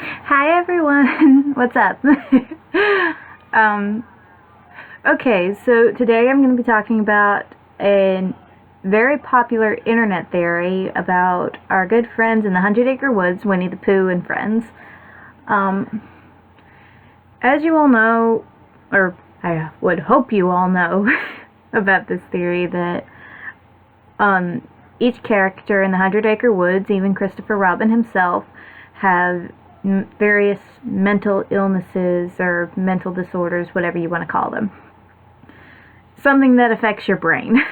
Hi everyone, what's up? um, okay, so today I'm going to be talking about a very popular internet theory about our good friends in the 100 Acre Woods, Winnie the Pooh and friends. Um, as you all know, or I would hope you all know about this theory, that um, each character in the 100 Acre Woods, even Christopher Robin himself, have various mental illnesses or mental disorders, whatever you want to call them. Something that affects your brain.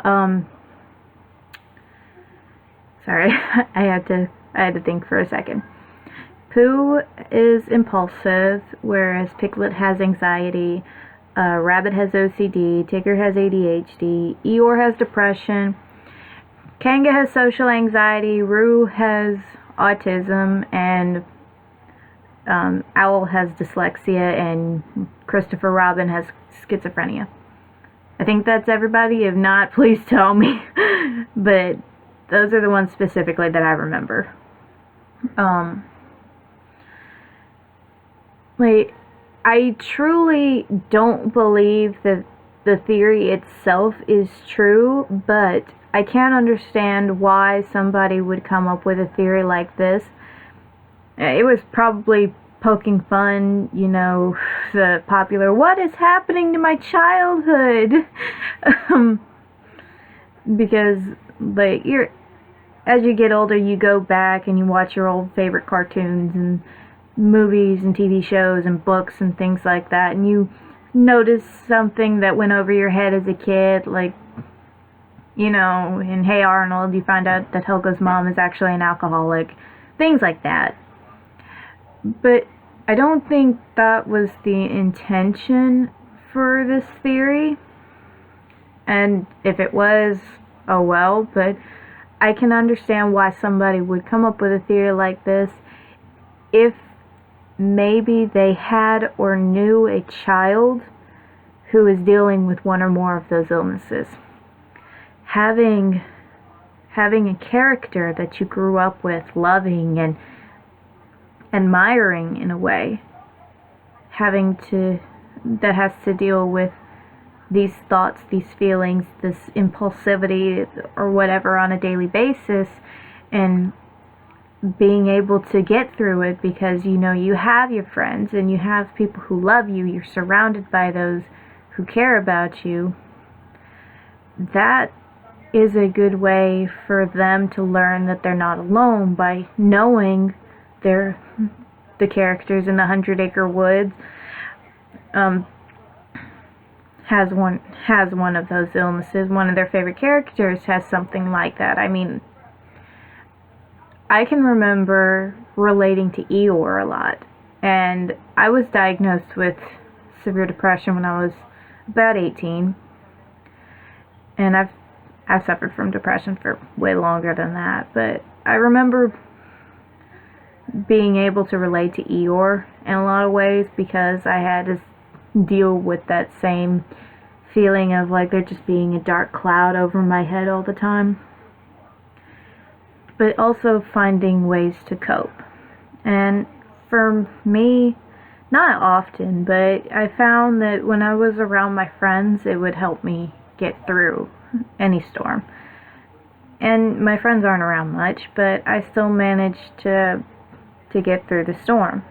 um, sorry, I had to think for a second. Pooh is impulsive, whereas Piglet has anxiety. Rabbit has OCD. Tigger has ADHD. Eeyore has depression. Kanga has social anxiety. Roo has autism, and Owl has dyslexia, and Christopher Robin has schizophrenia. I think that's everybody. If not, please tell me. But those are the ones specifically that I remember. I truly don't believe that the theory itself is true, but I can't understand why somebody would come up with a theory like this. It was probably poking fun, the popular, what is happening to my childhood? Because, as you get older, you go back and you watch your old favorite cartoons and movies and TV shows and books and things like that, and you notice something that went over your head as a kid, in Hey Arnold, you find out that Helga's mom is actually an alcoholic, things like that. But I don't think that was the intention for this theory, and if it was, oh well, but I can understand why somebody would come up with a theory like this if maybe they had or knew a child who is dealing with one or more of those illnesses. Having a character that you grew up with, loving and admiring in a way, that has to deal with these thoughts, these feelings, this impulsivity or whatever on a daily basis, and being able to get through it because you have your friends and you have people who love you, you're surrounded by those who care about you. That is a good way for them to learn that they're not alone, by knowing the characters in the 100 Acre Woods has one of those illnesses. One of their favorite characters has something like that. I mean, I can remember relating to Eeyore a lot, and I was diagnosed with severe depression when I was about 18, and I've suffered from depression for way longer than that, but I remember being able to relate to Eeyore in a lot of ways because I had to deal with that same feeling of there just being a dark cloud over my head all the time, but also finding ways to cope. And for me, not often, but I found that when I was around my friends, it would help me get through any storm. And my friends aren't around much, but I still managed to get through the storm.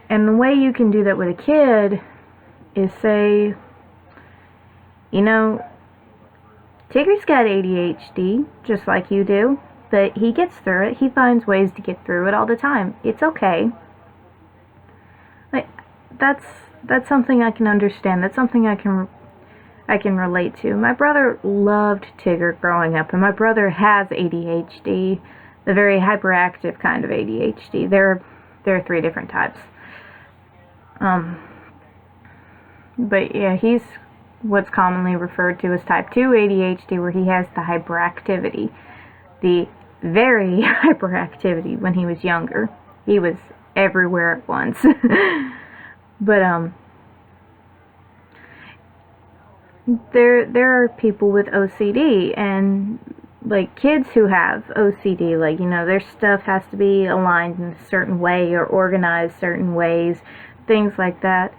And the way you can do that with a kid is say, Tigger's got ADHD, just like you do, but he gets through it. He finds ways to get through it all the time. It's okay. That's something I can understand. That's something I can relate to. My brother loved Tigger growing up, and my brother has ADHD, the very hyperactive kind of ADHD. There are 3 different types. But yeah, he's what's commonly referred to as type 2 ADHD, where he has the hyperactivity, the very hyperactivity. When he was younger, he was everywhere at once. But there are people with OCD, and like kids who have OCD, like, their stuff has to be aligned in a certain way or organized certain ways, things like that,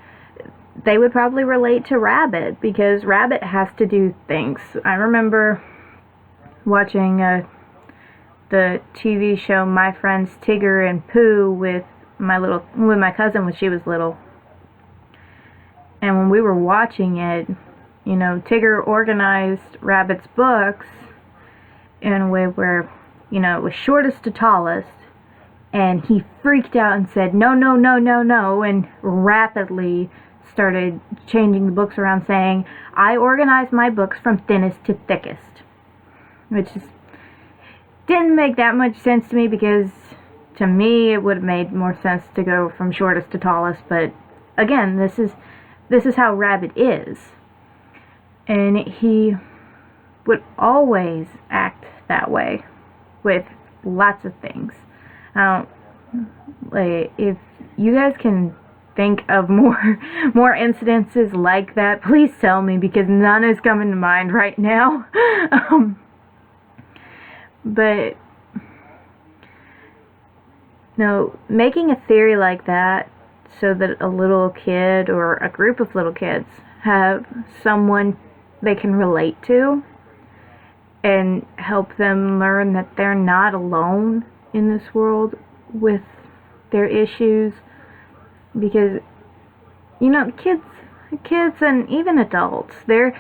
they would probably relate to Rabbit, because Rabbit has to do things. I remember watching the TV show My Friends Tigger and Pooh with my cousin when she was little. And when we were watching it, Tigger organized Rabbit's books in a way where, it was shortest to tallest, and he freaked out and said, no, no, no, no, no, and rapidly started changing the books around, saying, I organize my books from thinnest to thickest, which didn't make that much sense to me, because to me it would have made more sense to go from shortest to tallest. But again, this is how Rabbit is, and he would always act that way with lots of things. If you guys can think of more incidences like that, please tell me, because none is coming to mind right now. But no, making a theory like that so that a little kid or a group of little kids have someone they can relate to and help them learn that they're not alone in this world with their issues. Because kids and even adults, they're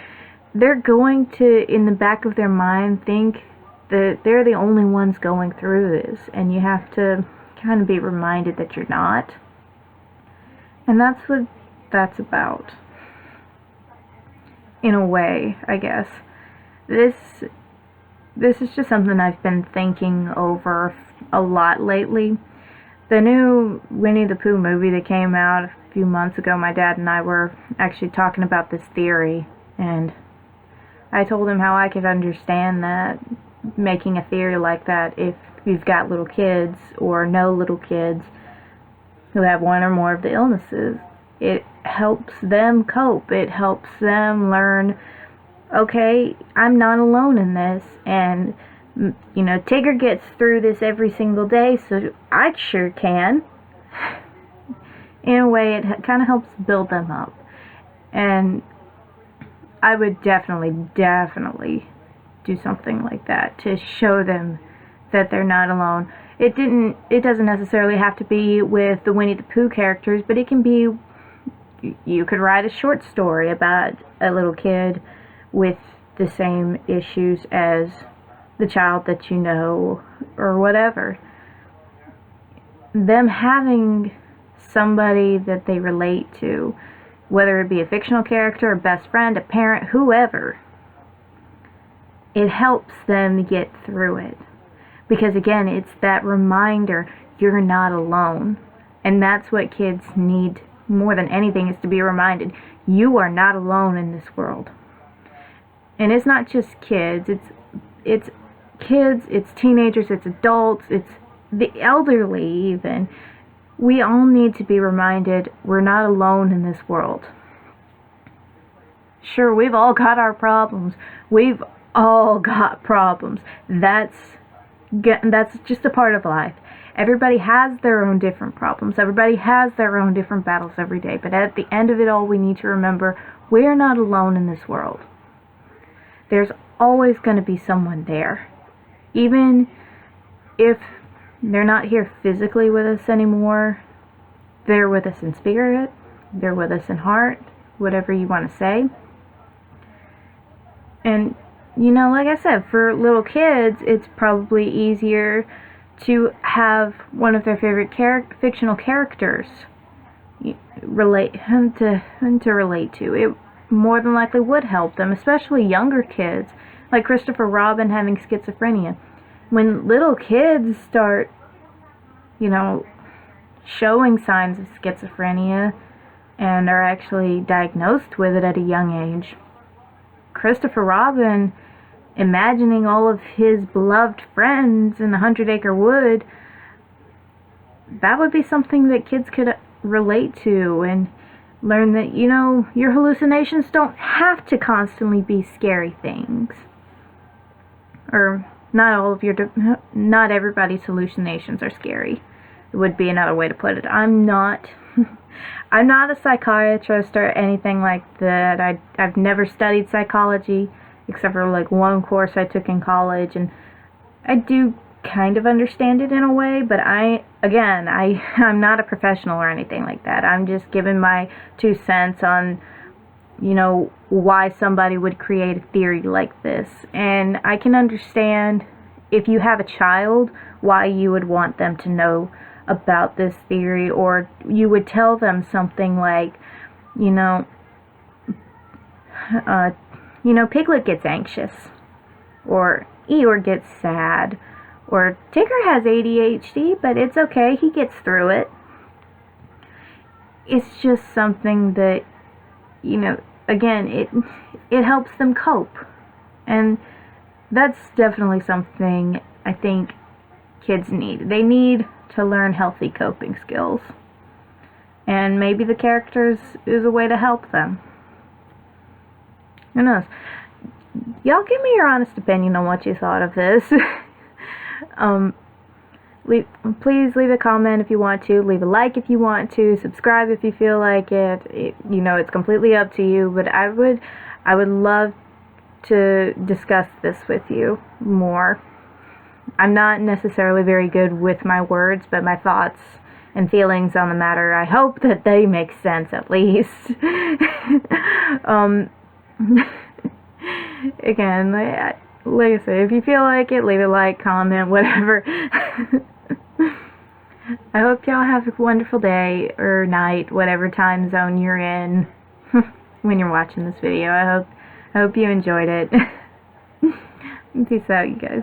going to, in the back of their mind, think that they're the only ones going through this, and you have to kind of be reminded that you're not. And that's what that's about, in a way, I guess. This is just something I've been thinking over a lot lately. The new Winnie the Pooh movie that came out a few months ago, my dad and I were actually talking about this theory, and I told him how I could understand that, making a theory like that, if you've got little kids or know little kids who have one or more of the illnesses. It helps them cope. It helps them learn, okay, I'm not alone in this, and Tigger gets through this every single day, so I sure can. In a way, it kind of helps build them up. And I would definitely do something like that to show them that they're not alone. It doesn't necessarily have to be with the Winnie the Pooh characters, but it can be, you could write a short story about a little kid with the same issues as the child that you know, or whatever. Them having somebody that they relate to, whether it be a fictional character, a best friend, a parent, whoever, it helps them get through it. Because again, it's that reminder, you're not alone. And that's what kids need more than anything, is to be reminded, you are not alone in this world. And it's not just kids, it's kids, it's teenagers, it's adults, it's the elderly even. We all need to be reminded we're not alone in this world. Sure, we've all got our problems. We've all got problems. That's just a part of life. Everybody has their own different problems. Everybody has their own different battles every day. But at the end of it all, we need to remember we're not alone in this world. There's always going to be someone there. Even if they're not here physically with us anymore, they're with us in spirit, they're with us in heart, whatever you want to say. And, like I said, for little kids, it's probably easier to have one of their favorite fictional characters relate to. It more than likely would help them, especially younger kids, like Christopher Robin having schizophrenia. When little kids start, showing signs of schizophrenia and are actually diagnosed with it at a young age, Christopher Robin imagining all of his beloved friends in the 100-acre wood, that would be something that kids could relate to and learn that, your hallucinations don't have to constantly be scary things. Or not everybody's hallucinations are scary. It would be another way to put it. I'm not a psychiatrist or anything like that. I've never studied psychology except for like one course I took in college, and I do kind of understand it in a way, but I'm not a professional or anything like that. I'm just giving my 2 cents on, why somebody would create a theory like this. And I can understand if you have a child, why you would want them to know about this theory, or you would tell them something like, Piglet gets anxious, or Eeyore gets sad, or Tigger has ADHD, but it's okay, he gets through it. It's just something that, again, it helps them cope. And that's definitely something I think kids need. They need to learn healthy coping skills. And maybe the characters is a way to help them. Who knows? Y'all give me your honest opinion on what you thought of this. Please leave a comment if you want to, leave a like if you want to, subscribe if you feel like it. It's completely up to you, but I would love to discuss this with you more. I'm not necessarily very good with my words, but my thoughts and feelings on the matter, I hope that they make sense at least. Again, like I say, if you feel like it, leave a like, comment, whatever. I hope y'all have a wonderful day or night, whatever time zone you're in when you're watching this video. I hope you enjoyed it. Peace out, you guys.